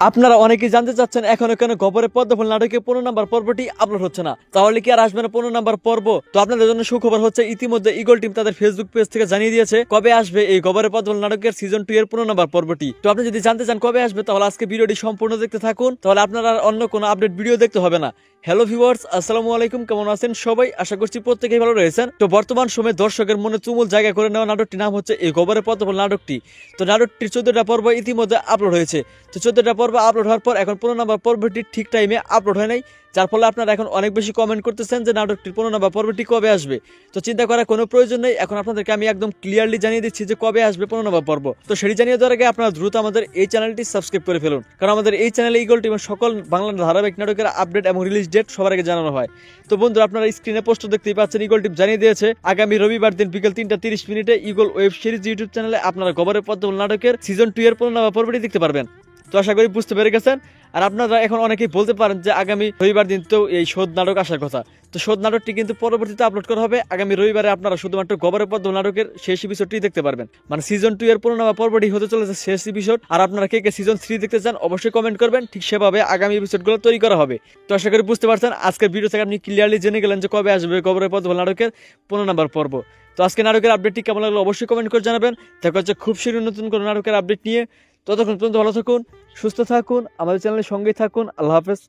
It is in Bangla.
আপনারা অনেকেই জানতে চাচ্ছেন এখনো কেন গবরের পদ্মফুল নাটকের 15 নম্বর পর্বটি আপলোড হচ্ছে না, তাহলে কি আর আসবে না 15 নম্বর পর্ব? তো আপনাদের জন্য সুখবর হচ্ছে, ইতিমধ্যে ইগল টিম তাদের ফেসবুক পেজ থেকে জানিয়ে দিয়েছে কবে আসবে এই গবরের পদ্মফুল নাটকের সিজন 2 এর 15 নম্বর পর্বটি। তো আপনি যদি জানতে চান কবে আসবে, তাহলে আজকে ভিডিওটি সম্পূর্ণ দেখতে থাকুন, তাহলে আপনারা আর অন্য কোনো আপডেট ভিডিও দেখতে হবে না। হ্যালো ভিউয়ার্স, আসসালামু আলাইকুম, কেমন আছেন সবাই? আশা করছি প্রত্যেকেই ভালো রয়েছেন। তো বর্তমান সময়ে দর্শকের মনে তুমুল জায়গা করে নেওয়া নাটকটির নাম হচ্ছে এই গবরের পদ্মফুল নাটকটি। তো নাটকটির 14টা পর্ব ইতিমধ্যে আপলোড হয়েছে। তো 14টা পর্ব আপলোড হওয়ার পর এখন 15 নম্বর পর্বটি ঠিক টাইমে আপলোড হয় নাই, যার ফলে আপনারা এখন অনেক বেশি কমেন্ট করতেছেন যে নাটকটির 15 নম্বর পর্বটি কবে আসবে। তো চিন্তা করার কোনো প্রয়োজন নেই, এখন আপনাদেরকে আমি একদম ক্লিয়ারলি জানিয়ে দিচ্ছি যে কবে আসবে 15 নম্বর পর্ব। তো সেটি জানিয়ে দেওয়ার আগে আপনারা দ্রুত আমাদের এই চ্যানেলটি সাবস্ক্রাইব করে ফেলুন, কারণ আমাদের এই চ্যানেলে ইগল টিমের সকল বাংলা ধারাবাহিক নাটকের আপডেট এবং রিলিজ ডেট সবার আগে জানানো হয়। তো বন্ধুরা, আপনারা স্ক্রিনে পোস্টার দেখতেই পাচ্ছেন, ইগল টিম জানিয়ে দিয়েছে আগামী রবিবার দিন বিকেল 3টা 30 মিনিটে ইগল ওয়েব সিরিজ ইউটিউব চ্যানেলে আপনারা গবরের পদ্মফুল নাটকের সিজন 2 এর 15 নম্বর পর্বটি দেখতে পারবেন। তো আশা করি বুঝতে পেরে গেছেন। আর আপনারা এখন অনেকেই বলতে পারেন যে আগামী রবিবার দিন তো এই শোধ নাটক আসার কথা, তো শোধ নাটকটি কিন্তু পরবর্তীতে আপলোড করা হবে আগামী রবিবারে। আপনারা শুধুমাত্র গবরের পদ্মফুল নাটকের শেষ এপিসোডটি দেখতে পারবেন, মানে সিজন 2 এর 15 নম্বর পর্বটি হতে চলেছে শেষ এপিসোড। আর আপনারা কে কে সিজন 3 দেখতে চান অবশ্যই কমেন্ট করবেন, ঠিক সেভাবে আগামী এপিসোডগুলো তৈরি করা হবে। তো আশা করি বুঝতে পারছেন, আজকের ভিডিও থেকে আপনি ক্লিয়ারলি জেনে গেলেন যে কবে আসবে গবরের পদ্মফুল নাটকের 15 নম্বর পর্ব। তো আজকে নাটকের আপডেটটি কেমন লাগলো অবশ্যই কমেন্ট করে জানাবেন। দেখা হচ্ছে খুব শীঘ্রই নতুন কোনো নাটকের আপডেট নিয়ে। ততক্ষণ পর্যন্ত ভালো থাকুন, সুস্থ থাকুন, আমাদের চ্যানেলের সঙ্গেই থাকুন। আল্লাহ হাফেজ।